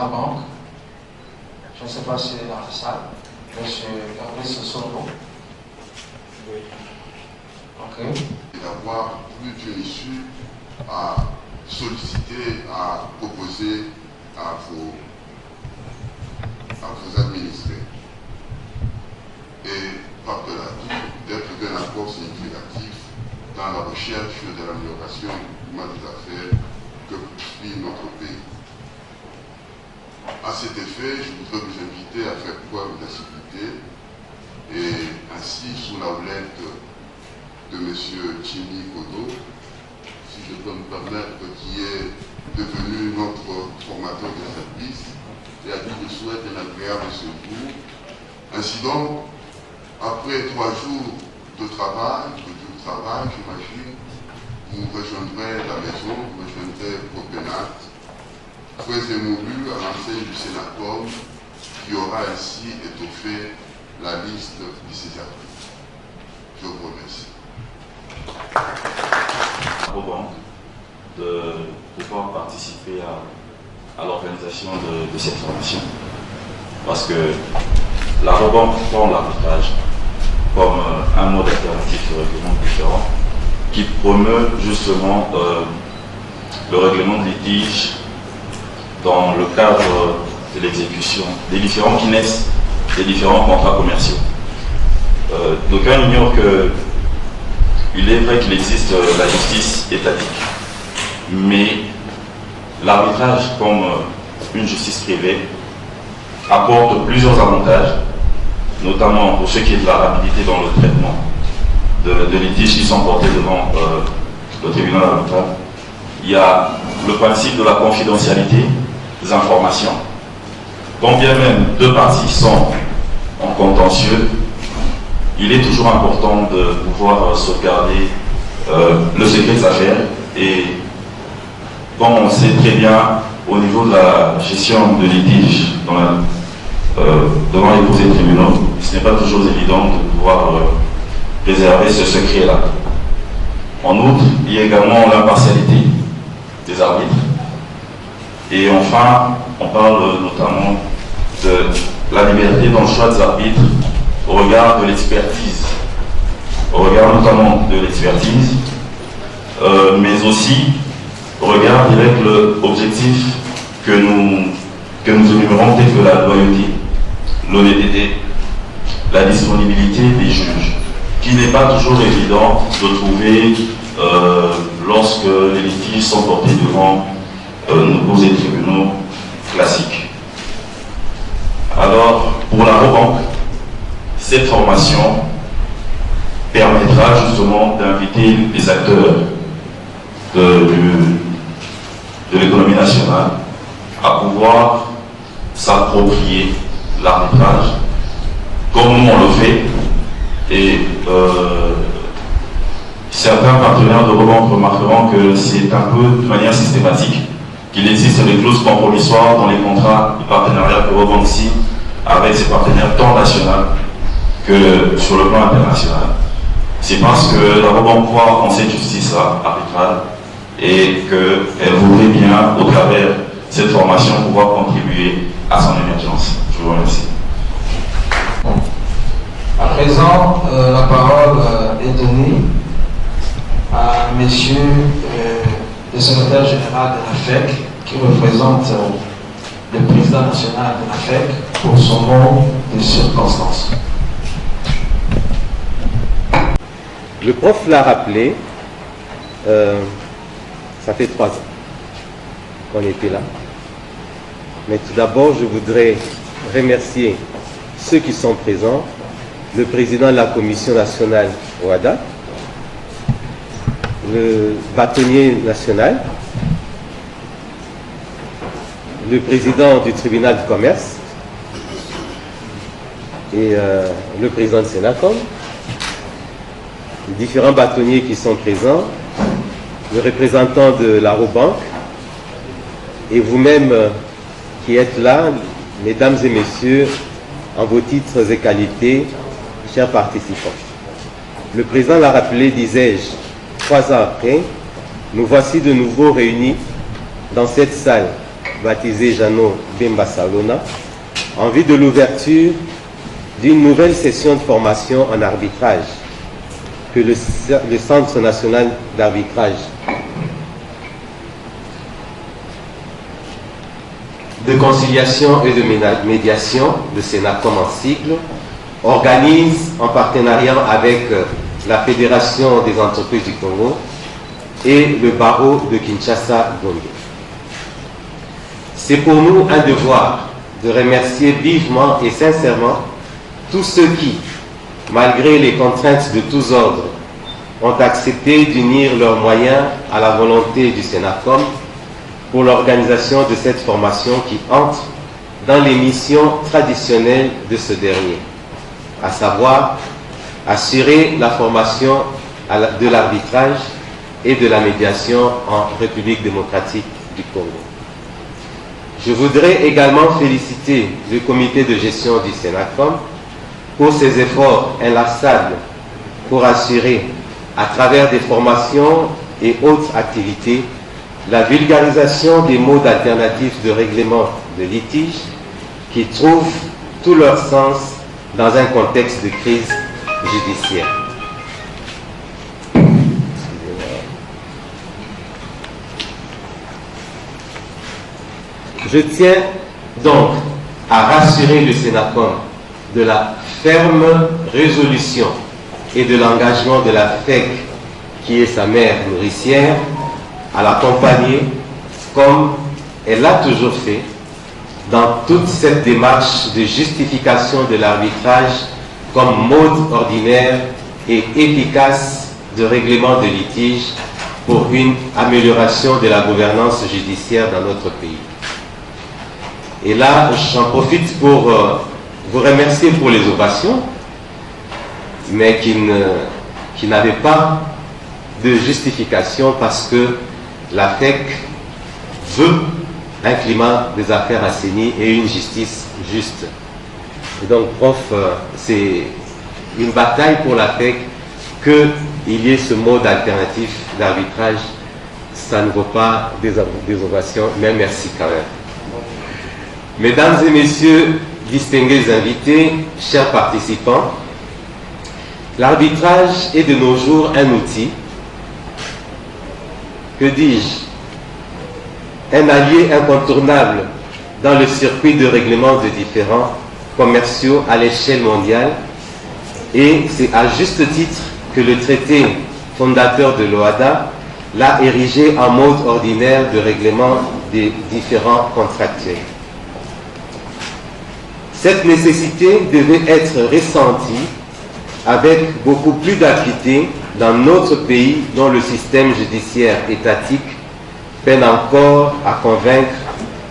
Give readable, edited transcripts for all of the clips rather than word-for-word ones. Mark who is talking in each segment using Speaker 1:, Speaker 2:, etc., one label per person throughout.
Speaker 1: Banque. Je ne sais pas si c'est dans la salle. Monsieur Fabrice Solo. Oui. Ok.
Speaker 2: D'avoir plus d'une issue à solliciter, à proposer à vos administrés. Et par-delà tout, d'être d'un apport significatif dans la recherche de l'amélioration du climat des affaires que vit notre pays. À cet effet, je voudrais vous inviter à faire preuve d'assiduité et ainsi, sous la houlette de M. Chini Kodo, si je peux me permettre, qui est devenu notre formateur de service et à qui je souhaite un agréable séjour. Ainsi donc, après 3 jours de travail, j'imagine, vous rejoindrez la maison, vous rejoindrez Copenhague, très émolu à l'enseigne du Sénatum, qui aura ainsi étoffé la liste de ces articles. Je vous remercie.
Speaker 3: De pouvoir participer à l'organisation de cette formation. Parce que la Banque prend l'arbitrage comme un mode alternatif de règlement différent qui promeut justement le règlement de litige dans le cadre de l'exécution des différents qui naissent des différents contrats commerciaux. D'aucuns ignorent qu'il est vrai qu'il existe la justice étatique, mais l'arbitrage comme une justice privée apporte plusieurs avantages, notamment pour ce qui est de la rapidité dans le traitement de litiges qui sont portés devant le tribunal arbitral. Il y a le principe de la confidentialité des informations. Quand bien même 2 parties sont en contentieux, il est toujours important de pouvoir sauvegarder le secret des affaires. Et comme on sait très bien, au niveau de la gestion de litiges devant les cours des tribunaux, ce n'est pas toujours évident de pouvoir préserver ce secret-là. En outre, il y a également l'impartialité des arbitres. Et enfin, on parle notamment de la liberté dans le choix des arbitres au regard de l'expertise, au regard notamment de l'expertise, mais aussi au regard direct l'objectif que nous énumérons, tel que la loyauté, l'honnêteté, la disponibilité des juges, qui n'est pas toujours évident de trouver lorsque les litiges sont portés devant nos cours et tribunaux classiques. Alors, pour la Banque, cette formation permettra justement d'inviter les acteurs de l'économie nationale à pouvoir s'approprier l'arbitrage comme nous on le fait. Et certains partenaires de Banque remarqueront que c'est un peu de manière systématique qu'il existe des clauses compromissoires dans les contrats de partenariat que Banque signe avec ses partenaires tant nationaux que sur le plan international. C'est parce que la Banque croit en cette justice-là arbitrale et qu'elle voudrait bien, au travers de cette formation, pouvoir contribuer à son émergence. Je vous remercie.
Speaker 1: À présent, la parole est donnée à monsieur le secrétaire général de l'AFEC, qui représente le président national de l'AFEC pour son mot de circonstance.
Speaker 4: Le prof l'a rappelé, ça fait 3 ans qu'on était là. Mais tout d'abord, je voudrais remercier ceux qui sont présents, le président de la Commission nationale OADA, le bâtonnier national, le président du tribunal de commerce et le président de Sénacom, les différents bâtonniers qui sont présents, le représentant de la Banque et vous-même qui êtes là, Mesdames et Messieurs, en vos titres et qualités, chers participants. Le président l'a rappelé, disais-je, 3 ans après, nous voici de nouveau réunis dans cette salle baptisée Jeannot Bemba Salona en vue de l'ouverture d'une nouvelle session de formation en arbitrage que le Centre national d'arbitrage de conciliation et de médiation, le Sénacom en sigle, organise en partenariat avec la Fédération des entreprises du Congo et le barreau de Kinshasa-Gombe. C'est pour nous un devoir de remercier vivement et sincèrement tous ceux qui, malgré les contraintes de tous ordres, ont accepté d'unir leurs moyens à la volonté du Sénacom pour l'organisation de cette formation qui entre dans les missions traditionnelles de ce dernier, à savoir assurer la formation de l'arbitrage et de la médiation en République démocratique du Congo. Je voudrais également féliciter le comité de gestion du Sénacom pour ses efforts inlassables pour assurer, à travers des formations et autres activités, la vulgarisation des modes alternatifs de règlement de litige qui trouvent tout leur sens dans un contexte de crise judiciaire. Je tiens donc à rassurer le Sénacom de la ferme résolution et de l'engagement de la FEC, qui est sa mère nourricière, à l'accompagner comme elle l'a toujours fait dans toute cette démarche de justification de l'arbitrage comme mode ordinaire et efficace de règlement de litige pour une amélioration de la gouvernance judiciaire dans notre pays. Et là, j'en profite pour vous remercier pour les ovations, mais qui n'avaient pas de justification parce que la FEC veut un climat des affaires assaini et une justice juste. Et donc, prof, c'est une bataille pour la FEC qu'il y ait ce mode alternatif d'arbitrage. Ça ne vaut pas des ovations, mais merci quand même. Mesdames et Messieurs, distingués invités, chers participants, l'arbitrage est de nos jours un outil, que dis-je, un allié incontournable dans le circuit de règlement de différends commerciaux à l'échelle mondiale, et c'est à juste titre que le traité fondateur de l'OADA l'a érigé en mode ordinaire de règlement des différends contractuels. Cette nécessité devait être ressentie avec beaucoup plus d'acuité dans notre pays dont le système judiciaire étatique peine encore à convaincre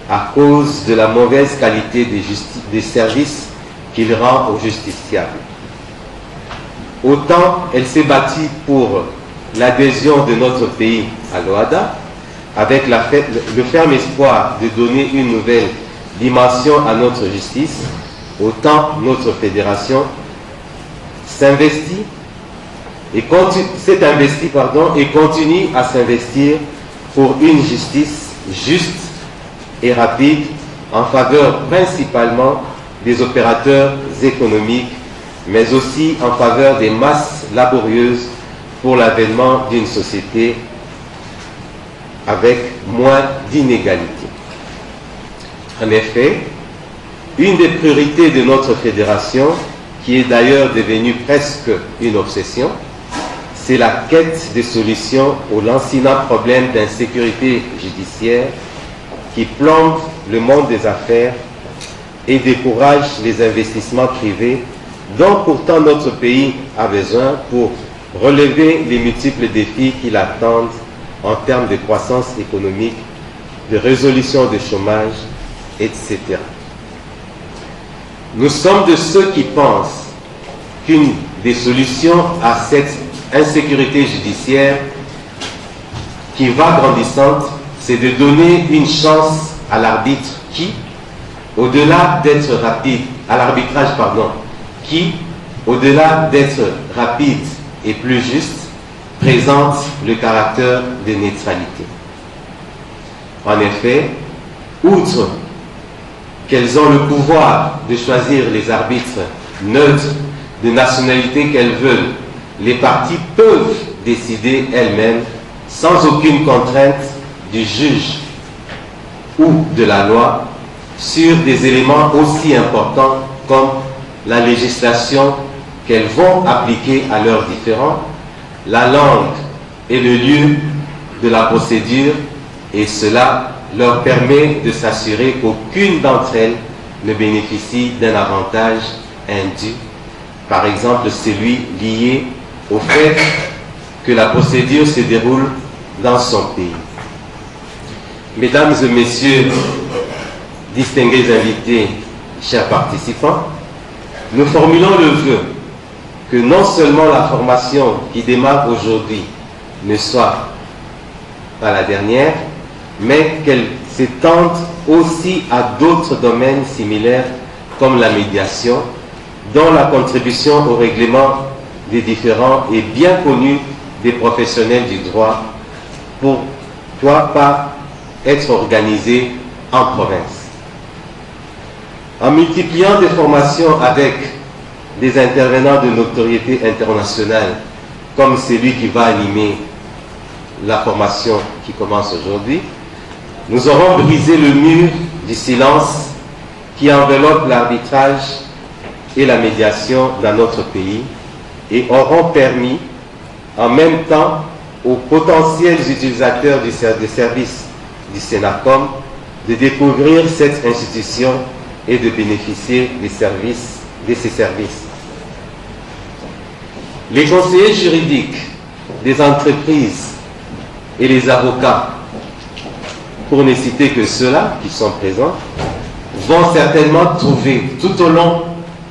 Speaker 4: à cause de la mauvaise qualité des services qu'il rend aux justiciables. Autant elle s'est bâtie pour l'adhésion de notre pays à l'OADA, avec le ferme espoir de donner une nouvelle dimension à notre justice, autant notre fédération s'investit et continue à s'investir pour une justice juste et rapide en faveur principalement des opérateurs économiques, mais aussi en faveur des masses laborieuses pour l'avènement d'une société avec moins d'inégalités. En effet, une des priorités de notre fédération, qui est d'ailleurs devenue presque une obsession, c'est la quête de solutions au lancinant problème d'insécurité judiciaire qui plombe le monde des affaires et décourage les investissements privés dont pourtant notre pays a besoin pour relever les multiples défis qui l'attendent en termes de croissance économique, de résolution du chômage, etc. Nous sommes de ceux qui pensent qu'une des solutions à cette insécurité judiciaire qui va grandissante, c'est de donner une chance à l'arbitre qui, au-delà d'être rapide, à l'arbitrage, pardon, qui, au-delà d'être rapide et plus juste, présente le caractère de neutralité. En effet, outre qu'elles ont le pouvoir de choisir les arbitres neutres de nationalité qu'elles veulent, les parties peuvent décider elles-mêmes, sans aucune contrainte du juge ou de la loi, sur des éléments aussi importants comme la législation qu'elles vont appliquer à leurs différends, la langue et le lieu de la procédure, et cela leur permet de s'assurer qu'aucune d'entre elles ne bénéficie d'un avantage indu, par exemple celui lié au fait que la procédure se déroule dans son pays. Mesdames et messieurs, distingués invités, chers participants, nous formulons le vœu que non seulement la formation qui démarre aujourd'hui ne soit pas la dernière, mais qu'elle s'étende aussi à d'autres domaines similaires comme la médiation, dont la contribution au règlement des différends est bien connue des professionnels du droit, pourquoi pas être organisée en province. En multipliant des formations avec des intervenants de notoriété internationale, comme celui qui va animer la formation qui commence aujourd'hui, nous aurons brisé le mur du silence qui enveloppe l'arbitrage et la médiation dans notre pays et auront permis en même temps aux potentiels utilisateurs des services du Sénacom de découvrir cette institution et de bénéficier de ces services. Les conseillers juridiques des entreprises et les avocats, pour ne citer que ceux-là qui sont présents, vont certainement trouver tout au long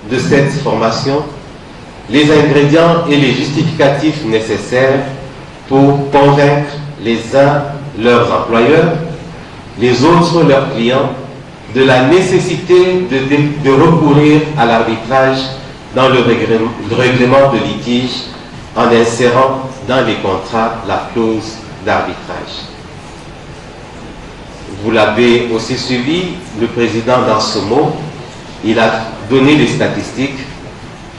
Speaker 4: de cette formation les ingrédients et les justificatifs nécessaires pour convaincre les uns leurs employeurs, les autres leurs clients, de la nécessité de recourir à l'arbitrage dans le règlement de litige en insérant dans les contrats la clause d'arbitrage. Vous l'avez aussi suivi, le président dans ce mot, il a donné les statistiques.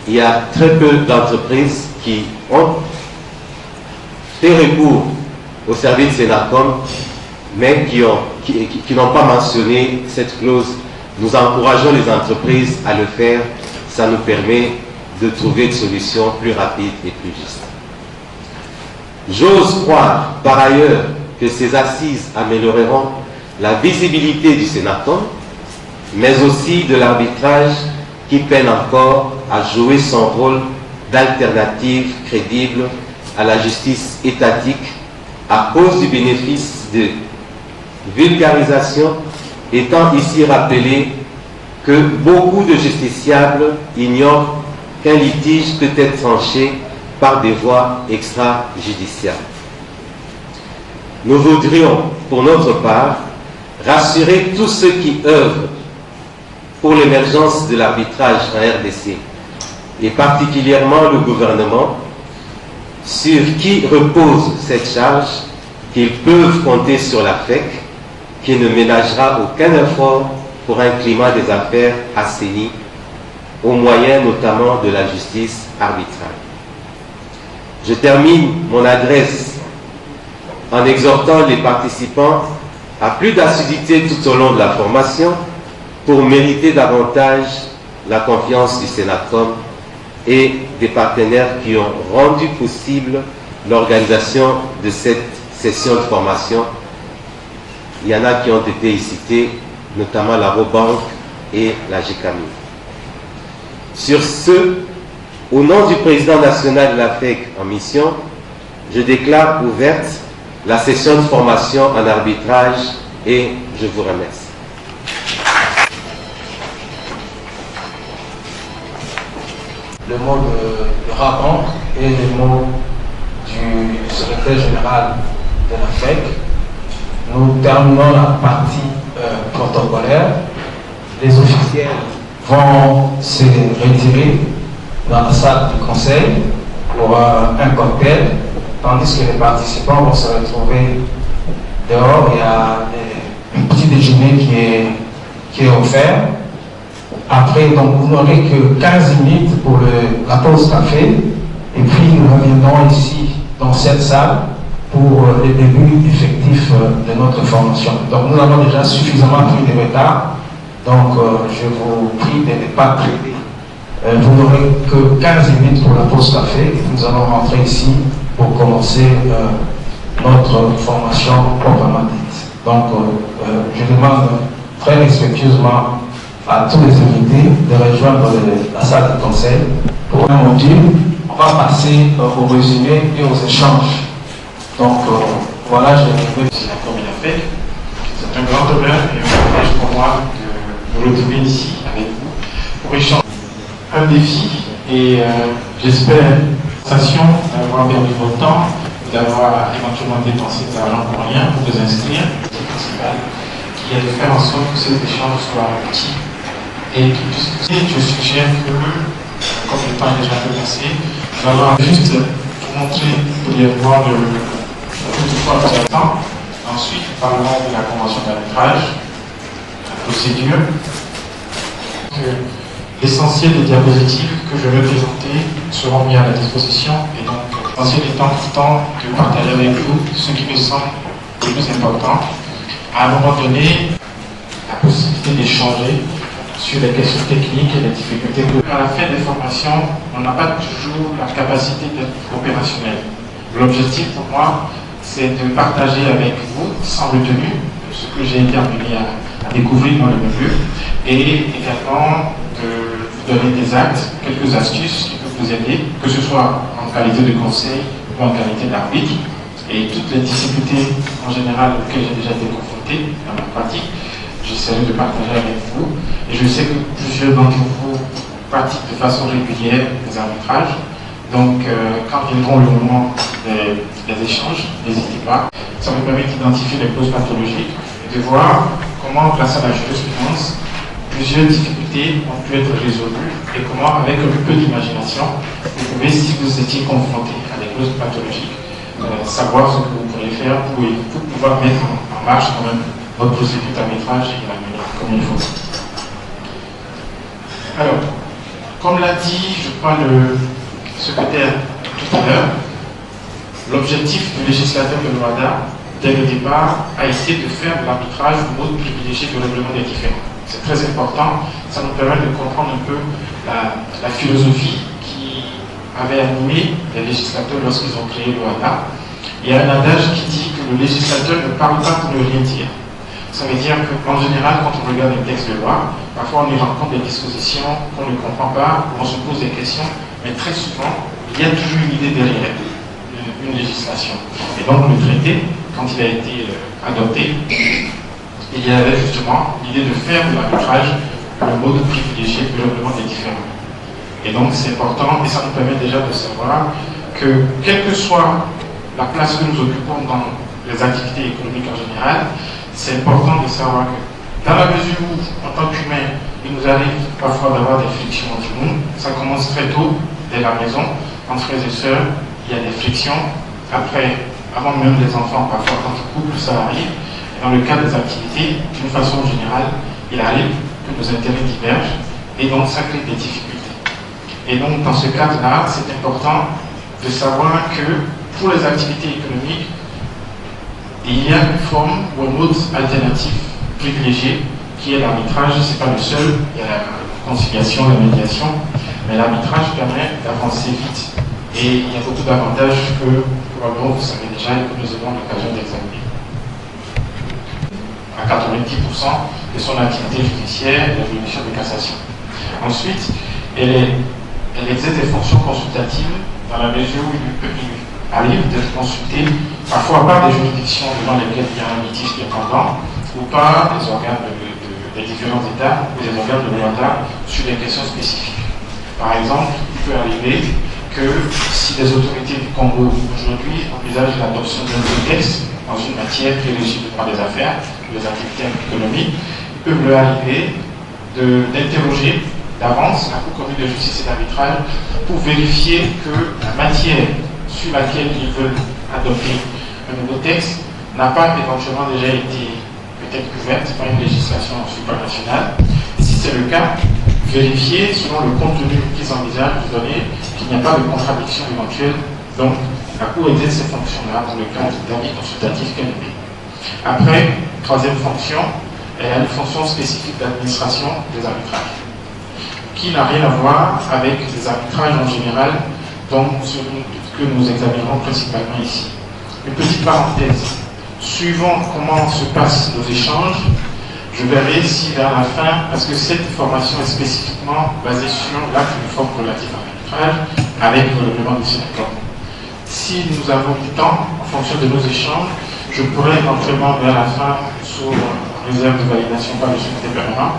Speaker 4: Il y a très peu d'entreprises qui ont fait recours au service Sénacom, mais qui n'ont pas mentionné cette clause. Nous encourageons les entreprises à le faire. Ça nous permet de trouver une solution plus rapide et plus juste. J'ose croire, par ailleurs, que ces assises amélioreront la visibilité du Sénacom, mais aussi de l'arbitrage qui peine encore à jouer son rôle d'alternative crédible à la justice étatique à cause du bénéfice de vulgarisation, étant ici rappelé que beaucoup de justiciables ignorent qu'un litige peut être tranché par des voies extrajudiciaires. Nous voudrions, pour notre part, rassurer tous ceux qui œuvrent pour l'émergence de l'arbitrage en RDC, et particulièrement le gouvernement, sur qui repose cette charge, qu'ils peuvent compter sur la FEC, qui ne ménagera aucun effort pour un climat des affaires assaini, au moyen notamment de la justice arbitrale. Je termine mon adresse en exhortant les participants à plus d'assiduité tout au long de la formation pour mériter davantage la confiance du Sénacom et des partenaires qui ont rendu possible l'organisation de cette session de formation. Il y en a qui ont été cités, notamment la Robank et la GCAMI. Sur ce, au nom du président national de la FEC en mission, je déclare ouverte la session de formation en arbitrage et je vous remercie.
Speaker 1: Le mot de Rabank et le mot du secrétaire général de la FEC. Nous terminons la partie protocolaire. les officiels vont se retirer dans la salle du conseil pour un cocktail, tandis que les participants vont se retrouver dehors. Il y a un petit déjeuner qui est offert. Après, donc, vous n'aurez que 15 minutes pour la pause café, et puis nous reviendrons ici dans cette salle pour le début effectif de notre formation. Donc nous avons déjà suffisamment pris de retard, donc je vous prie de ne pas traiter. Vous n'aurez que 15 minutes pour la pause café, et nous allons rentrer ici pour commencer notre formation proprement dite. Donc je demande très respectueusement à tous les invités de rejoindre la salle de conseil pour un module. On va passer au résumé et aux échanges. Donc voilà, je vais
Speaker 5: c'est la commune FEC. C'est un grand honneur et un privilège pour moi de me retrouver ici avec vous pour échanger un défi et j'espère sensation d'avoir perdu votre temps, d'avoir éventuellement dépensé de l'argent pour rien, pour vous inscrire. C'est le principal qui est de faire en sorte que cet échange soit utile et qui puisse. Je suggère que, comme le temps est déjà un peu passé, nous allons juste vous montrer brièvement toutefois vous avez le temps. Ensuite, nous parlerons de la convention d'arbitrage, la procédure. L'essentiel des diapositives que je vais présenter seront mis à la disposition et donc l'essentiel étant pourtant de partager avec vous ce qui me semble le plus important. À un moment donné, la possibilité d'échanger sur les questions techniques et les difficultés. À la fin des formations, on n'a pas toujours la capacité d'être opérationnel. L'objectif pour moi, c'est de partager avec vous, sans retenue, ce que j'ai été amené à découvrir dans le milieu, et également de vous donner des actes, quelques astuces qui peuvent vous aider, que ce soit en qualité de conseil ou en qualité d'arbitre, et toutes les difficultés en général auxquelles j'ai déjà été confronté dans ma pratique, j'essaierai de partager avec vous. Et je sais que plusieurs d'entre vous pratiquent de façon régulière les arbitrages. Donc, quand viendront le moment des échanges, n'hésitez pas. Ça me permet d'identifier les causes pathologiques et de voir comment, grâce à la jurisprudence, plusieurs difficultés ont pu être résolues et comment, avec un peu d'imagination, vous pouvez, si vous étiez confronté à des causes pathologiques, savoir ce que vous pourriez faire pour pouvoir mettre en marche quand même votre procédure d'arbitrage et la mener comme il faut. Alors, comme l'a dit, je crois, le secrétaire tout à l'heure, l'objectif du législateur de l'OADA, dès le départ, a été de faire de l'arbitrage le mode privilégié du règlement des différends. C'est très important, ça nous permet de comprendre un peu la philosophie qui avait animé les législateurs lorsqu'ils ont créé l'OADA. Il y a un adage qui dit que le législateur ne parle pas pour ne rien dire. Ça veut dire qu'en général, quand on regarde les textes de loi, parfois on y rencontre des dispositions qu'on ne comprend pas, on se pose des questions, mais très souvent, il y a toujours une idée derrière une législation. Et donc le traité, quand il a été adopté, il y avait justement l'idée de faire de l'arbitrage le mode privilégié du règlement des différends. Et donc c'est important, et ça nous permet déjà de savoir que, quelle que soit la place que nous occupons dans les activités économiques en général, c'est important de savoir que dans la mesure où, en tant qu'humain, il nous arrive parfois d'avoir des frictions entre nous, ça commence très tôt, dès la maison, entre frères et sœurs, il y a des frictions. Après, avant même les enfants, parfois quand le couple, ça arrive. Et dans le cas des activités, d'une façon générale, il arrive que nos intérêts divergent et donc ça crée des difficultés. Et donc, dans ce cadre-là, c'est important de savoir que pour les activités économiques, il y a une forme ou un mode alternatif privilégié qui est l'arbitrage. Ce n'est pas le seul, il y a la conciliation, la médiation, mais l'arbitrage permet d'avancer vite. Et il y a beaucoup d'avantages que probablement vous savez déjà et que nous avons l'occasion d'examiner. À 90% de son activité judiciaire et la juridiction de cassation. Ensuite, elle exerce des fonctions consultatives dans la mesure où il arrive d'être consulté parfois par des juridictions devant lesquelles il y a un litige qui est pendant ou par des organes des différents États ou des organes de l'OADA sur des questions spécifiques. Par exemple, il peut arriver que si les autorités du Congo aujourd'hui envisagent l'adoption d'un texte dans une matière qui est régie par des affaires, des activités économiques, il peut leur arriver d'interroger d'avance la Cour commune de justice et d'arbitrage pour vérifier que la matière sur laquelle ils veulent adopter un nouveau texte n'a pas éventuellement déjà été peut-être couverte par une législation supranationale. Et si c'est le cas, vérifier selon le contenu qu'ils envisagent de donner qu'il n'y a pas de contradiction éventuelle. Donc la Cour exerce ces fonctions-là dans le cadre d'avis consultatif qu'elle émet. Après, troisième fonction, elle a une fonction spécifique d'administration des arbitrages, qui n'a rien à voir avec les arbitrages en général, dont celui que nous examinerons principalement ici. Une petite parenthèse. Suivant comment se passent nos échanges, je verrai si vers la fin, parce que cette formation est spécifiquement basée sur l'acte uniforme relatif à l'arbitrage avec le règlement du Sénacom. Si nous avons du temps, en fonction de nos échanges, je pourrais éventuellement vers la fin, sous réserve de validation par le secrétaire permanent,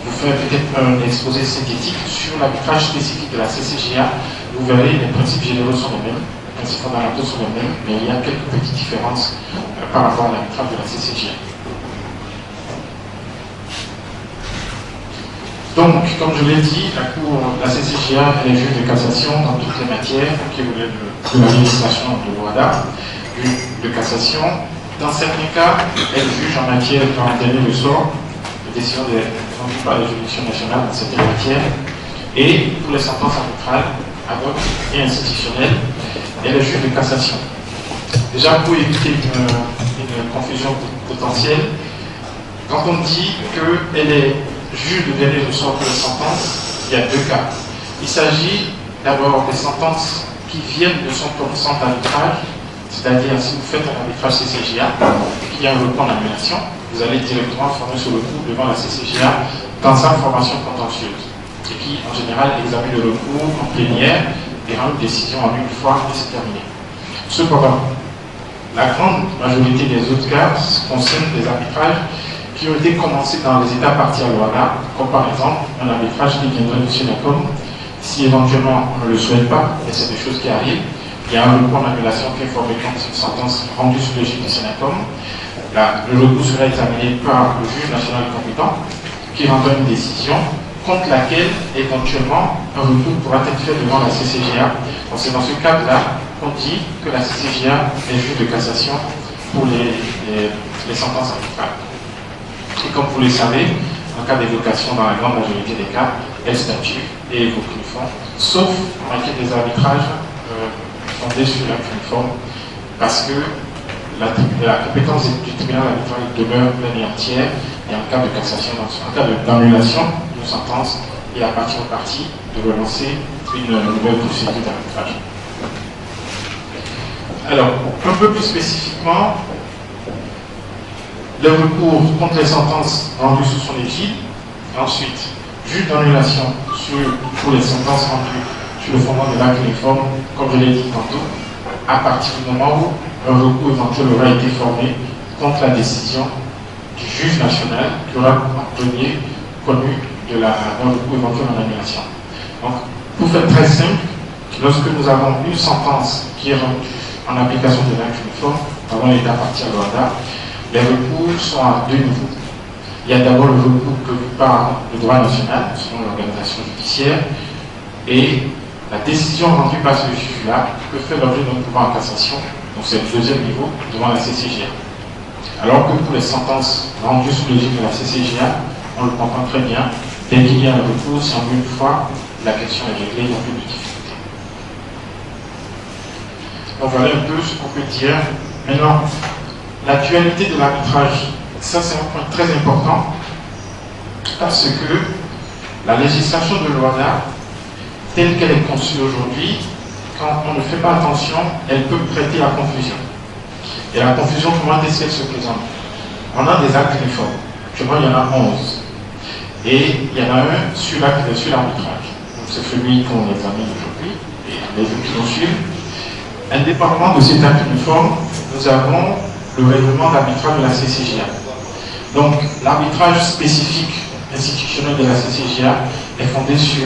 Speaker 5: vous faire peut-être un exposé synthétique sur l'arbitrage spécifique de la CCJA. Vous verrez, les principes généraux sont les mêmes, les principes fondamentaux sont les mêmes, mais il y a quelques petites différences par rapport à l'arbitrage de la CCJA. Donc, comme je l'ai dit, la CCJA est juge de cassation dans toutes les matières qui relèvent de la législation de l'OADA, juge de cassation. Dans certains cas, elle juge en matière en dernier ressort, de décision rendues par les juridictions nationales dans certaines matières, et pour les sentences arbitrales, ad hoc et institutionnelles, elle est juge de cassation. Déjà, pour éviter une confusion potentielle, quand on dit qu'elle est juge de dernier ressort pour les sentences, il y a deux cas. Il s'agit d'abord des sentences qui viennent de son centre d'arbitrage, c'est-à-dire si vous faites un arbitrage CCJA et qu'il y a un recours en annulation, vous allez directement former ce recours devant la CCJA dans sa formation contentieuse, et qui en général examine le recours en plénière et rend une décision en une fois et c'est terminé. Cependant, la grande majorité des autres cas concernent des arbitrages qui ont été commencés dans les États partis à l'OADA, comme par exemple un arbitrage qui viendrait du Sénacom, si éventuellement on ne le souhaite pas, et c'est des choses qui arrivent, il y a un recours en annulation qui est formé contre une sentence rendue sous l'égide du Sénacom. Le recours sera examiné par le juge national compétent, qui rendra une décision contre laquelle éventuellement un recours pourra être fait devant la CCJA. Donc c'est dans ce cadre-là qu'on dit que la CCJA est juge de cassation pour les sentences arbitrales. Et comme vous le savez, en cas d'évocation, dans la grande majorité des cas, elle statue et évoque l'uniforme, sauf en matière des arbitrages fondés sur l'acte uniforme, parce que la compétence du tribunal arbitral demeure pleine et entière, et en cas de cassation, en cas d'annulation d'une sentence, il appartient aux parties de relancer une nouvelle procédure d'arbitrage. Alors, un peu plus spécifiquement, le recours contre les sentences rendues sous son égide, ensuite, juge d'annulation pour les sentences rendues sur le fondement de l'acte uniforme, comme je l'ai dit tantôt, à partir du moment où un recours éventuel aura été formé contre la décision du juge national qui aura en premier connu d'un recours éventuel en annulation. Donc, pour faire très simple, lorsque nous avons une sentence qui est rendue en application de l'acte uniforme, avant l'État parti à l'OADA, les recours sont à deux niveaux. Il y a d'abord le recours prévu par le droit national, selon l'organisation judiciaire, et la décision rendue par ce juge-là peut faire l'objet d'un pouvoir en cassation, donc c'est le deuxième niveau, devant la CCJA. Alors que pour les sentences rendues sous l'égide de la CCJA, on le comprend très bien, dès qu'il y a un recours, si en une fois, la question est réglée, il n'y a plus de difficulté. Donc voilà un peu ce qu'on peut dire. Maintenant, l'actualité de l'arbitrage, ça c'est un point très important, parce que la législation de l'OADA, telle qu'elle est conçue aujourd'hui, quand on ne fait pas attention, elle peut prêter à confusion. Et la confusion, comment est-ce qu'elle se présente? On a des actes uniformes. Actuellement, il y en a 11. Et il y en a un sur l'arbitrage. Donc c'est celui qu'on examine aujourd'hui, et les autres qui nous suivent. Indépendamment de cet acte uniforme, nous avons le règlement d'arbitrage de la CCJA. Donc l'arbitrage spécifique institutionnel de la CCJA est fondé sur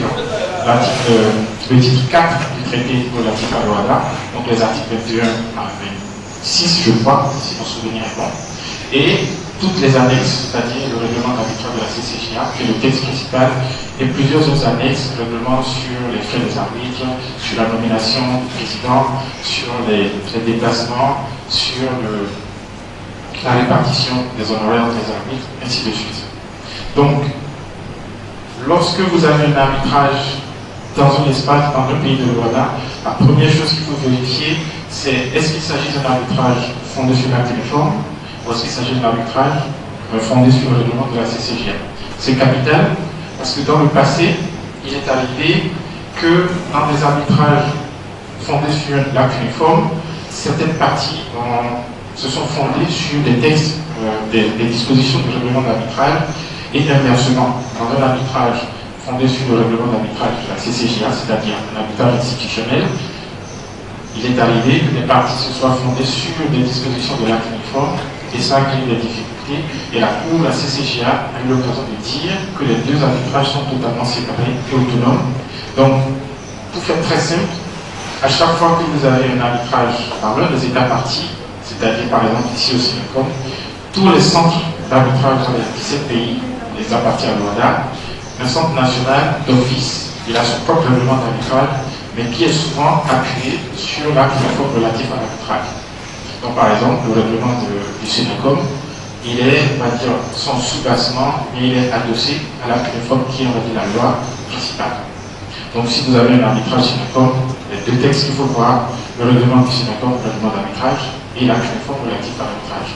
Speaker 5: le titre 4 du traité relatif à l'OADA, donc les articles 21 à 26, je crois, si mon souvenir est bon, et toutes les annexes, c'est-à-dire le règlement d'arbitrage de la CCJA, CCJA, qui est le texte principal, et plusieurs autres annexes, règlements sur les frais des arbitres, sur la nomination du président, sur les déplacements, sur la répartition des honoraires entre les arbitres, ainsi de suite. Donc, lorsque vous avez un arbitrage dans un espace, dans un pays de l'OADA, la première chose qu'il faut vérifier, c'est est-ce qu'il s'agit d'un arbitrage fondé sur l'acte uniforme ou est-ce qu'il s'agit d'un arbitrage fondé sur le règlement de la CCJA. C'est capital parce que dans le passé, il est arrivé que dans des arbitrages fondés sur l'acte uniforme, certaines parties se sont fondées sur des textes, des dispositions du règlement d'arbitrage et inversement, dans un arbitrage fondé sur le règlement d'arbitrage de la CCJA, c'est-à-dire un arbitrage institutionnel, il est arrivé que les parties se soient fondées sur des dispositions de l'acte uniforme et ça a créé des difficultés. Et la Cour, la CCJA, a eu l'occasion de dire que les deux arbitrages sont totalement séparés et autonomes. Donc, pour faire très simple, à chaque fois que vous avez un arbitrage par l'un des États parties, c'est-à-dire par exemple ici au Sénégal, tous les centres d'arbitrage dans les 17 pays, les États parties à l'OADA, un centre national d'office, il a son propre règlement d'arbitrage, mais qui est souvent appuyé sur l'acte uniforme relatif à l'arbitrage. Donc par exemple, le règlement du Sénécom, il est, on va dire, sans sous-bassement, mais il est adossé à l'acte uniforme qui est, on va dire, la loi principale. Donc si vous avez un arbitrage Sénécom, les deux textes qu'il faut voir, le règlement du Sénécom, le règlement d'arbitrage, et l'acte uniforme relatif à l'arbitrage.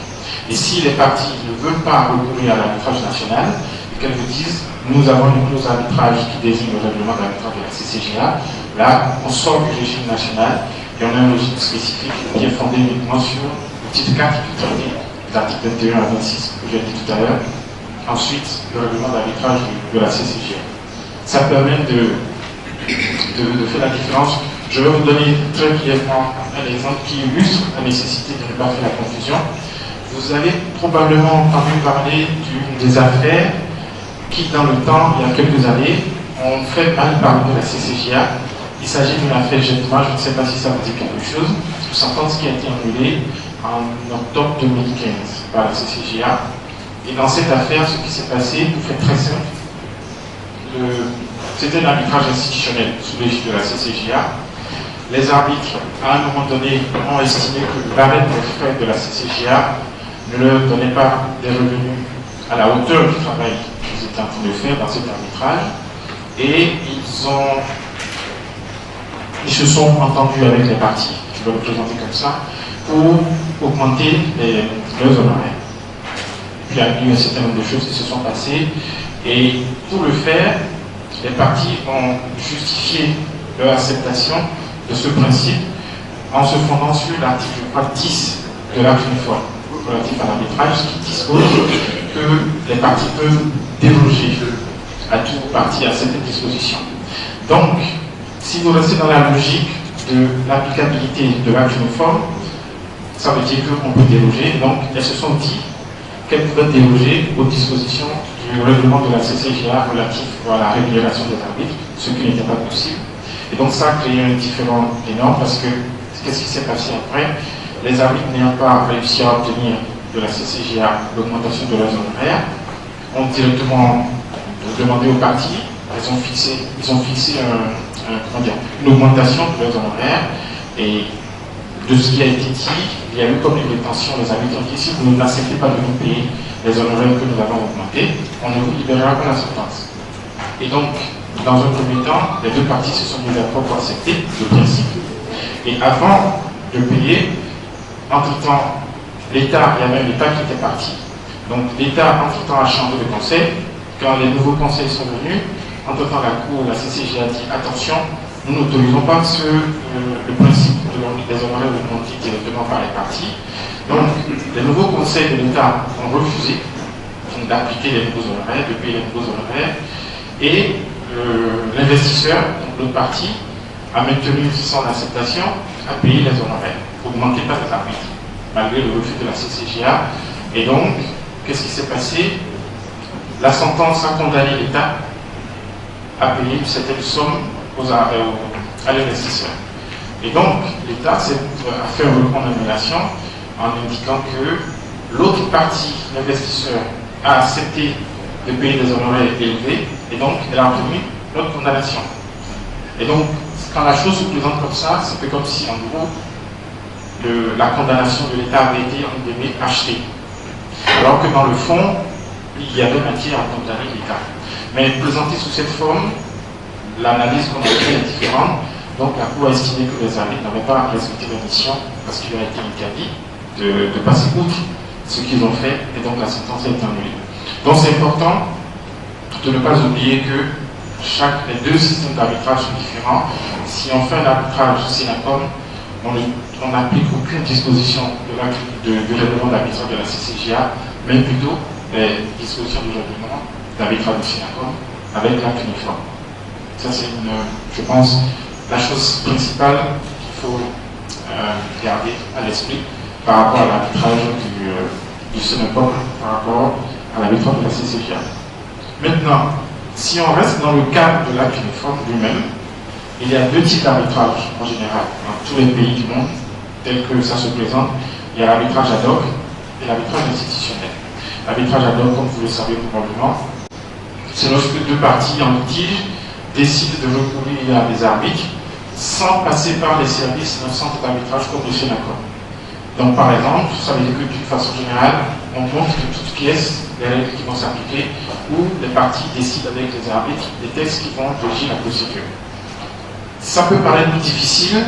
Speaker 5: Et si les parties ne veulent pas recourir à l'arbitrage national, et qu'elles vous disent, nous avons une clause d'arbitrage qui désigne le règlement d'arbitrage de la CCJA, là, on sort du régime national et on a un régime spécifique qui est fondé uniquement sur le titre 4 du traité, les articles 21 à 26 que j'ai dit tout à l'heure. Ensuite, le règlement d'arbitrage de la CCJA. Ça permet de faire la différence. Je vais vous donner très brièvement un exemple qui illustre la nécessité de ne pas faire la confusion. Vous avez probablement entendu parler des affaires qui, dans le temps, il y a quelques années, ont fait mal parler de la CCJA. Il s'agit d'une affaire Jetma, je ne sais pas si ça vous dit quelque chose, une sentence qui a été annulée en octobre 2015 par la CCJA. Et dans cette affaire, ce qui s'est passé, pour faire très simple, c'était un arbitrage institutionnel sous l'égide de la CCJA. Les arbitres, à un moment donné, ont estimé que le barème des frais de la CCJA ne leur donnait pas des revenus à la hauteur du travail qu'ils étaient en train de faire dans cet arbitrage. Et ils se sont entendus avec les parties, je vais le présenter comme ça, pour augmenter leurs honoraires. Puis il y a eu un certain nombre de choses qui se sont passées, et pour le faire, les parties ont justifié leur acceptation de ce principe en se fondant sur l'article 10 de l'acte uniforme relatif à l'arbitrage qui dispose que les parties peuvent déroger à toute partie à cette disposition. Donc, si vous restez dans la logique de l'applicabilité de l'acte uniforme, ça veut dire qu'on peut déroger. Donc, elles se sont dit qu'elles pouvaient déroger aux dispositions du règlement de la CCJA relatif à la rémunération des arbitres, ce qui n'était pas possible. Et donc, ça a créé un différend énorme parce que, qu'est-ce qui s'est passé après? Les arbitres n'ayant pas réussi à obtenir de la CCJA l'augmentation de leurs honoraires, ont directement demandé aux parties, ils ont fixé une augmentation de leurs honoraires, et de ce qui a été dit, il y a eu comme une rétention. Les arbitres ont dit, si vous n'acceptez pas de nous payer les honoraires que nous avons augmentés, on ne vous libérera pas la sentence. Et donc, dans un premier temps, les deux parties se sont mis d'accord pour accepter le principe. Et avant de payer, entre-temps, l'État, il y avait un État qui était parti. Donc l'État, entre-temps, a changé de conseil. Quand les nouveaux conseils sont venus, entre-temps, la Cour, la CCJ a dit, attention, nous n'autorisons pas le principe des honoraires augmentés directement par les parties. Donc, les nouveaux conseils de l'État ont refusé d'appliquer les nouveaux honoraires, de payer les nouveaux honoraires, et l'investisseur, donc l'autre partie, a maintenu son acceptation à payer les honoraires, augmentés par les arbitres, malgré le refus de la CCJA. Et donc, qu'est-ce qui s'est passé? La sentence a condamné l'État à payer une certaine somme à l'investisseur. Et donc, l'État a fait un recours en annulation en indiquant que l'autre partie, l'investisseur, a accepté de payer des honoraires élevés, et donc elle a obtenu notre condamnation. Et donc, quand la chose se présente comme ça, c'est comme si, en gros, la condamnation de l'État avait été, en guillemets, achetée. Alors que dans le fond, il y avait matière à condamner l'État. Mais présentée sous cette forme, l'analyse qu'on a fait est différente. Donc la Cour a estimé que les arbitres n'avaient pas respecté leur mission parce qu'il a été interdit de passer outre ce qu'ils ont fait, et donc la sentence a été annulée. Donc c'est important de ne pas oublier que les deux systèmes d'arbitrage sont différents. Si on fait un arbitrage SENACOM, on n'applique aucune disposition du règlement d'arbitrage de la CCJA, mais plutôt les dispositions du règlement d'arbitrage du SENACOM avec l'acte uniforme. Ça c'est, je pense, la chose principale qu'il faut garder à l'esprit par rapport à l'arbitrage du SENACOM, par rapport à l'arbitrage de la CCJA. Maintenant, si on reste dans le cadre de l'acte uniforme lui-même, il y a deux types d'arbitrage en général dans tous les pays du monde, tel que ça se présente. Il y a l'arbitrage ad hoc et l'arbitrage institutionnel. L'arbitrage ad hoc, comme vous le savez probablement, c'est lorsque deux parties en litige décident de recourir à des arbitres sans passer par les services d'un centre d'arbitrage comme le SENACOM. Donc par exemple, ça veut dire que d'une façon générale, on montre de toutes pièces les règles qui vont s'appliquer, ou les parties décident avec les arbitres des textes qui vont régir la procédure. Ça peut paraître difficile,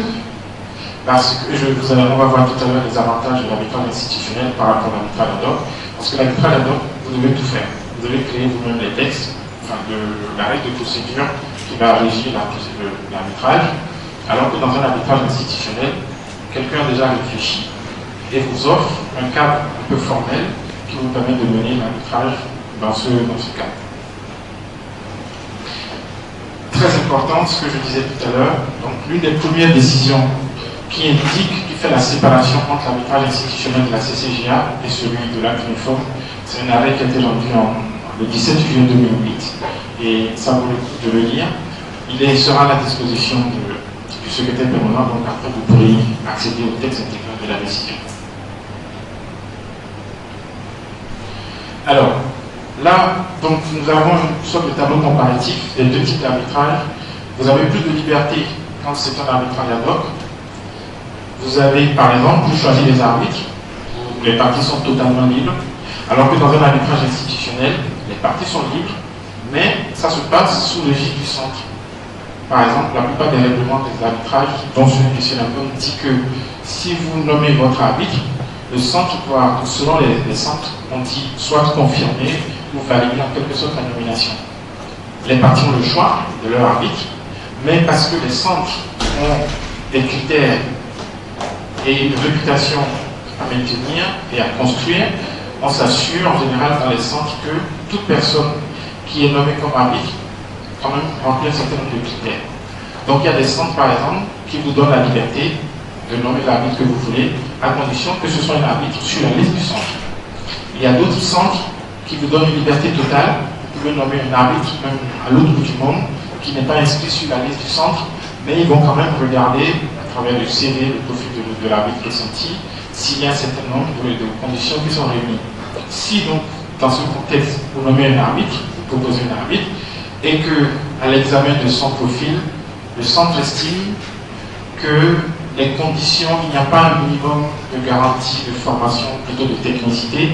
Speaker 5: parce que on va voir tout à l'heure les avantages de l'arbitrage institutionnel par rapport à l'arbitrage ad hoc, parce que l'arbitrage ad hoc, vous devez tout faire. Vous devez créer vous-même les textes, enfin la règle de procédure qui va régir l'arbitrage, alors que dans un arbitrage institutionnel, quelqu'un a déjà réfléchi et vous offre un cadre un peu formel qui vous permet de mener l'arbitrage dans ce cadre. Très important, ce que je disais tout à l'heure, donc l'une des premières décisions qui fait la séparation entre l'arbitrage institutionnel de la CCJA et celui de l'acte uniforme, c'est un arrêt qui a été rendu le 17 juillet 2008. Et ça vaut le coup de le lire. Il sera à la disposition du secrétaire permanent, donc après vous pourrez accéder au texte intégral de la décision. Alors, là, donc, nous avons une sorte de tableau comparatif des deux types d'arbitrage. Vous avez plus de liberté quand c'est un arbitrage ad hoc. Vous avez, par exemple, pour choisir les arbitres, où les parties sont totalement libres, alors que dans un arbitrage institutionnel, les parties sont libres, mais ça se passe sous l'égide du centre. Par exemple, la plupart des règlements des arbitrages, dont celui du SENACOM, dit que si vous nommez votre arbitre, le centre doit, selon les centres, on dit soit confirmer ou valider en quelque sorte la nomination. Les parties ont le choix de leur arbitre, mais parce que les centres ont des critères et une réputation à maintenir et à construire, on s'assure en général dans les centres que toute personne qui est nommée comme arbitre quand même remplit un certain nombre de critères. Donc il y a des centres par exemple qui vous donnent la liberté de nommer l'arbitre que vous voulez, à condition que ce soit un arbitre sur la liste du centre. Il y a d'autres centres qui vous donnent une liberté totale. Vous pouvez nommer un arbitre même à l'autre bout du monde qui n'est pas inscrit sur la liste du centre, mais ils vont quand même regarder à travers le CV, le profil de l'arbitre ressenti, s'il y a un certain nombre de conditions qui sont réunies. Si donc, dans ce contexte, vous nommez un arbitre, vous proposez un arbitre, et que à l'examen de son profil, le centre estime que les conditions, il n'y a pas un minimum de garantie de formation, plutôt de technicité,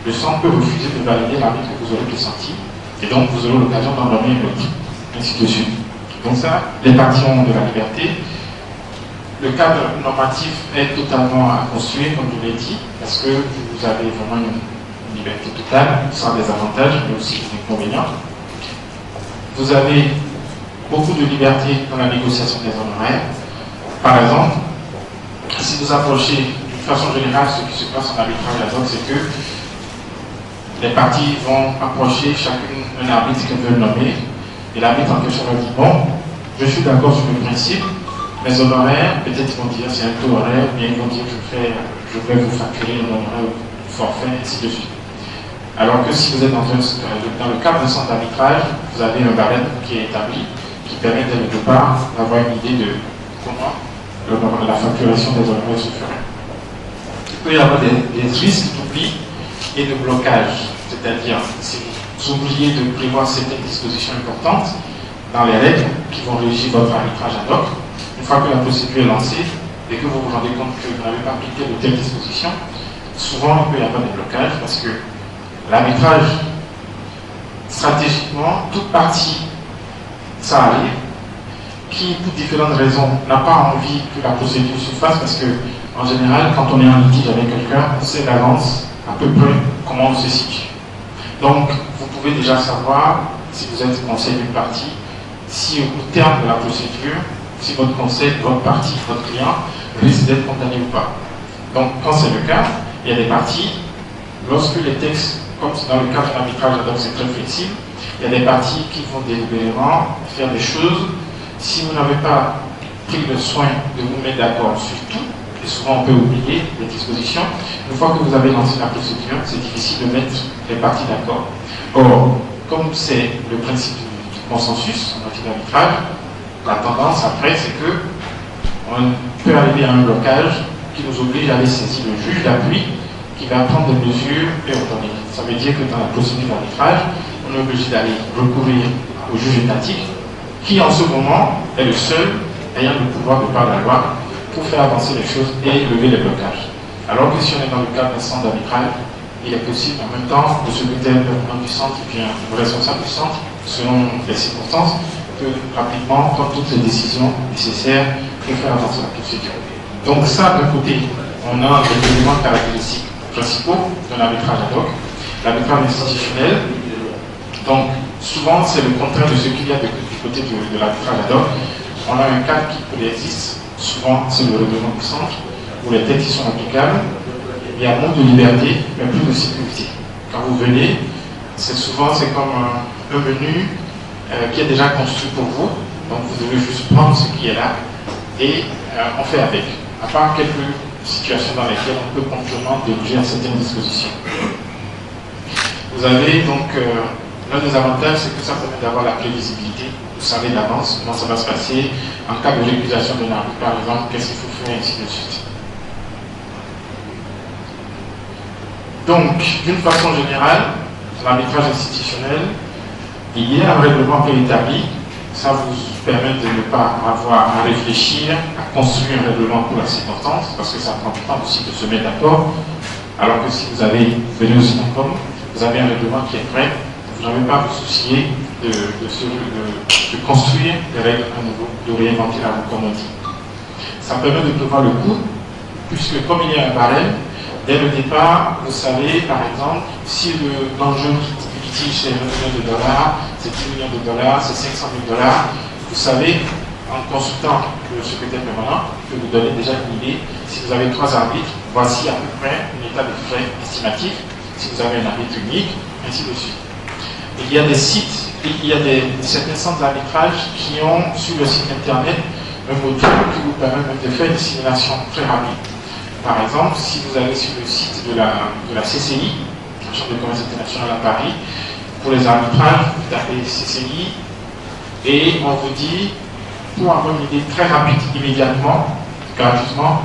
Speaker 5: le centre peut refuser de valider l'arbitre que vous aurez pressenti, et donc vous aurez l'occasion d'en nommer un autre, ainsi de suite. Donc ça, les parties ont de la liberté. Le cadre normatif est totalement à construire, comme je l'ai dit, parce que vous avez vraiment une liberté totale, sans des avantages, mais aussi des inconvénients. Vous avez beaucoup de liberté dans la négociation des honoraires. Par exemple, si vous approchez d'une façon générale ce qui se passe en arbitrage ad hoc, c'est que les parties vont approcher chacune un arbitre qu'elles veulent nommer, et l'arbitre en question leur dit bon, je suis d'accord sur le principe, mes honoraires, peut-être ils vont dire c'est un taux horaire, ou bien ils vont dire je vais vous facturer un honoraire forfait, ainsi de suite. Alors que si vous êtes dans le cadre d'un centre d'arbitrage, vous avez un barème qui est établi, qui permet dès le départ d'avoir une idée de comment la facturation des honoraires se ferait. Il peut y avoir des risques d'oubli et de blocage. C'est-à-dire, si vous oubliez de prévoir certaines dispositions importantes dans les règles qui vont régir votre arbitrage ad hoc, une fois que la procédure est lancée et que vous vous rendez compte que vous n'avez pas appliqué de telles dispositions, souvent il peut y avoir des blocages parce que l'arbitrage, stratégiquement, toute partie, ça arrive, qui, pour différentes raisons, n'a pas envie que la procédure se fasse parce que, en général, quand on est en litige avec quelqu'un, on sait d'avance à peu près comment on se situe. Donc, vous pouvez déjà savoir, si vous êtes conseil d'une partie, si au terme de la procédure, si votre conseil, votre partie, votre client risque d'être condamné ou pas. Donc, quand c'est le cas, il y a des parties, lorsque les textes, comme dans le cas d'un arbitrage ad hoc, c'est très flexible, il y a des parties qui vont délibérément faire des choses. Si vous n'avez pas pris le soin de vous mettre d'accord sur tout, et souvent on peut oublier les dispositions, une fois que vous avez lancé la procédure, c'est difficile de mettre les parties d'accord. Or, comme c'est le principe du consensus en matière d'arbitrage, la tendance après, c'est que on peut arriver à un blocage qui nous oblige à aller saisir le juge d'appui qui va prendre des mesures et ordonner. Ça veut dire que dans la procédure d'arbitrage, on est obligé d'aller recourir au juge étatique qui en ce moment est le seul ayant le pouvoir de par la loi pour faire avancer les choses et lever les blocages. Alors que si on est dans le cadre d'un centre d'arbitrage, il est possible en même temps le secrétaire permanent du centre et puis le responsable du centre, selon les circonstances, peut rapidement prendre toutes les décisions nécessaires pour faire avancer la procédure. Donc ça, d'un côté, on a les éléments caractéristiques principaux de l'arbitrage ad hoc, l'arbitrage institutionnel. Donc souvent, c'est le contraire de ce qu'il y a du côté de l'arbitrage ad hoc. On a un cadre qui préexiste, souvent c'est le règlement du centre, où les textes sont applicables. Il y a moins de liberté, mais plus de sécurité. Quand vous venez, c'est comme un menu qui est déjà construit pour vous, donc vous devez juste prendre ce qui est là et on fait avec, à part quelques situations dans lesquelles on peut ponctuellement déroger à certaines dispositions. Vous avez donc l'un des avantages, c'est que ça permet d'avoir la prévisibilité. Vous savez d'avance comment ça va se passer en cas de récusation d'un arbitre, par exemple, qu'est-ce qu'il faut faire, et ainsi de suite. Donc, d'une façon générale, l'arbitrage institutionnel, il y a un règlement préétabli. Ça vous permet de ne pas avoir à réfléchir, à construire un règlement pour la circonstance, parce que ça prend du temps aussi de se mettre d'accord. Alors que si vous venez au Synacom, vous avez un règlement qui est prêt, vous n'avez pas à vous soucier de construire des règles à nouveau, de réinventer la roue, comme on dit. Ça permet de prévoir le coût, puisque comme il y a un barème, dès le départ, vous savez, par exemple, si l'enjeu du litige c'est 1 million de dollars, c'est 10 millions de dollars, c'est 500 000 dollars, vous savez, en consultant le secrétaire permanent, que vous donnez déjà une idée. Si vous avez 3 arbitres, voici à peu près un état de frais estimatif. Si vous avez un arbitre unique, ainsi de suite. Il y a des sites, il y a certains centres d'arbitrage qui ont sur le site internet un module qui vous permet même de faire une simulation très rapide. Par exemple, si vous allez sur le site de la CCI, la Chambre de commerce internationale à Paris, pour les arbitrages, vous tapez CCI et on vous dit, pour avoir une idée très rapide, immédiatement, gratuitement,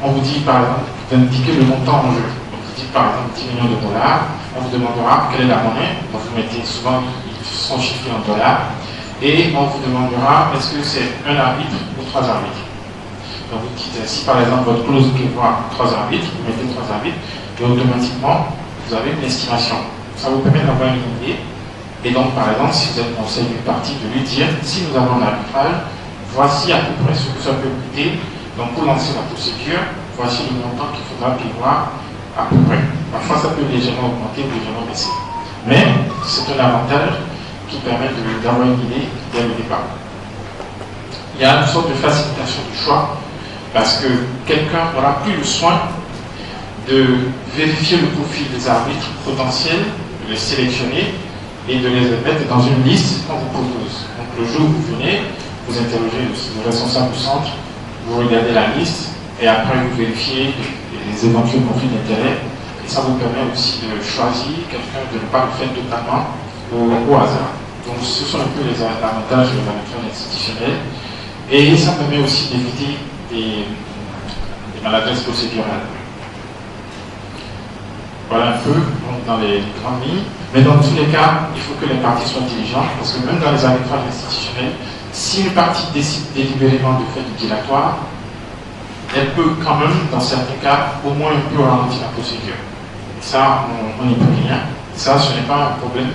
Speaker 5: on vous dit par exemple d'indiquer le montant en jeu. On vous dit par exemple 10 millions de dollars, on vous demandera quelle est la monnaie, donc vous mettez souvent, ils sont chiffrés en dollars, et on vous demandera est-ce que c'est un arbitre ou 3 arbitres. Donc vous dites, si par exemple votre clause prévoit 3 arbitres, vous mettez 3 arbitres, et automatiquement vous avez une estimation. Ça vous permet d'avoir une idée. Et donc par exemple, si vous êtes conseil d'une partie, de lui dire, si nous avons un arbitrage, voici à peu près ce que ça peut coûter. Donc pour lancer la procédure, voici le montant qu'il faudra prévoir à peu près. Parfois ça peut légèrement augmenter ou légèrement baisser. Mais c'est un avantage qui permet d'avoir une idée dès le départ. Il y a une sorte de facilitation du choix, parce que quelqu'un n'aura plus le soin de vérifier le profil des arbitres potentiels, de les sélectionner et de les mettre dans une liste qu'on vous propose. Donc le jour où vous venez, vous interrogez le responsable du centre, vous regardez la liste et après vous vérifiez les éventuels conflits d'intérêts et ça vous permet aussi de choisir quelqu'un, de ne pas le faire totalement au hasard. Donc ce sont un peu les avantages de l'arbitrage institutionnel et ça permet aussi d'éviter des maladresses procédurales. Voilà un peu donc, dans les grandes lignes. Mais dans tous les cas, il faut que les parties soient diligentes, parce que même dans les arbitrages institutionnels, si une partie décide délibérément de faire du dilatoire, elle peut quand même, dans certains cas, au moins un peu ralentir la procédure. Et ça, on n'y peut rien. Ça, ce n'est pas un problème.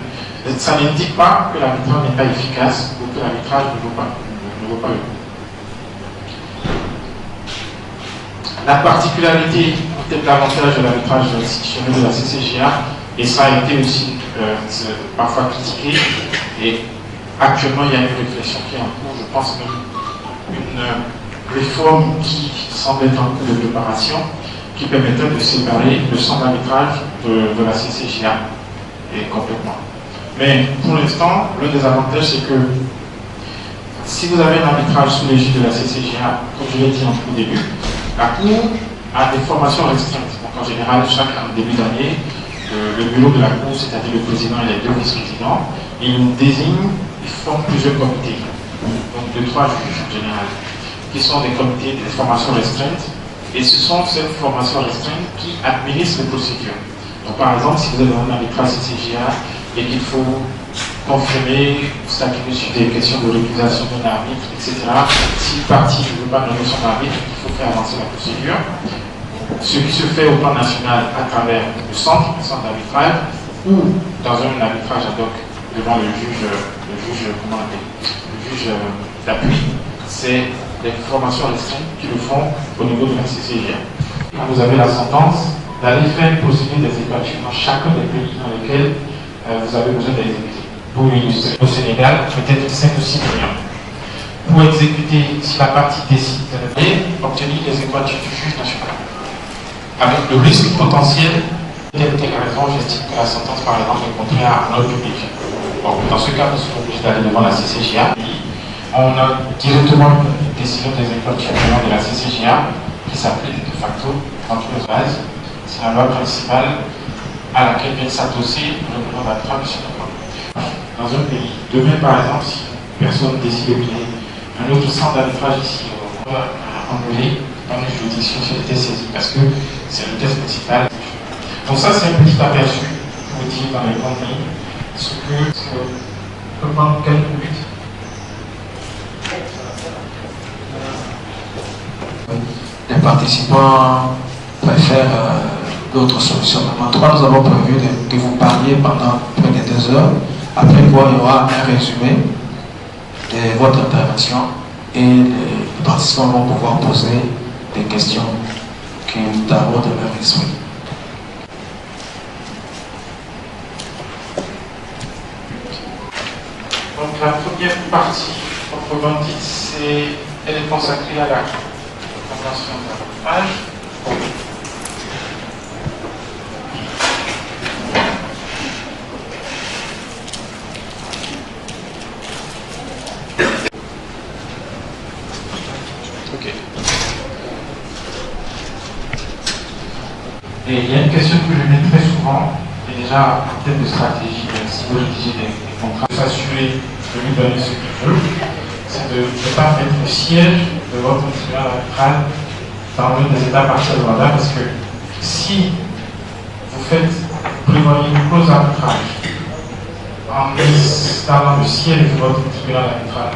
Speaker 5: Ça n'indique pas que l'arbitrage n'est pas efficace ou que l'arbitrage ne vaut pas le coup. La particularité, peut-être l'avantage de l'arbitrage institutionnel de la CCJA, et ça a été aussi parfois critiqué, et actuellement il y a une réflexion qui est en cours, je pense même une réforme qui semble être en cours de préparation, qui permettrait de séparer le centre d'arbitrage de la CCJA, et complètement. Mais pour l'instant, l'un des avantages, c'est que si vous avez un arbitrage sous l'égide de la CCJA, comme je l'ai dit au début, la Cour a des formations restreintes. Donc en général, chaque début d'année, le bureau de la Cour, c'est-à-dire le président et les deux vice-présidents, ils désignent, ils forment plusieurs comités, donc 2-3 juges en général, qui sont des comités de formation restreinte, et ce sont ces formations restreintes qui administrent les procédures. Donc par exemple, si vous avez un arbitrage CCJA et qu'il faut confirmer, statuer sur des questions de récusation d'un arbitre, etc. Si une partie ne veut pas nommer son arbitre, il faut faire avancer la procédure. Ce qui se fait au plan national à travers le centre d'arbitrage ou dans un arbitrage ad hoc devant le juge d'appui, c'est les formations restreintes qui le font au niveau de la CCJA. Quand vous avez la sentence, d'aller faire une procédure d'exécution dans chacun des pays dans lesquels vous avez besoin d'exécuter. Pour illustrer, au Sénégal, peut-être 5 ou 6 millions. Pour exécuter, si la partie décide et obtenir les équatures du juge national. Avec le risque potentiel, telle raison, j'estime que la sentence, par exemple, est contraire à l'ordre public. Bon, dans ce cas, nous sommes obligés d'aller devant la CCJA. On a directement une décision des équatures de la CCJA qui s'applique de facto dans toutes les bases. C'est la loi principale à laquelle vient s'adosser le plan d'arbitrage. Dans un pays, demain par exemple, si personne décide de créer un autre centre d'arbitrage ici, on va annuler dans les juridictions qui ont été saisies parce que c'est le test principal. Donc ça c'est un petit aperçu, je vous dis dans les grandes lignes, ce que peut prendre quelques minutes.
Speaker 1: Les participants préfèrent d'autres solutions. En tout cas, nous avons prévu que vous parliez pendant près de 2 heures, après quoi il y aura un résumé de votre intervention et les participants vont pouvoir poser des questions qui tardent de leur esprit.
Speaker 5: Donc la première partie, proprement dite, elle est consacrée à la convention d'arbitrage. Et il y a une question que je mets très souvent, et déjà en termes de stratégie, si vous rédigez des contrats, s'assurer de lui donner ce qu'il veut, c'est de ne pas mettre le siège de votre tribunal arbitral dans l'une des étapes partielles de mandat, parce que si vous prévoyez une clause d'arbitrage en installant le siège de votre tribunal arbitral,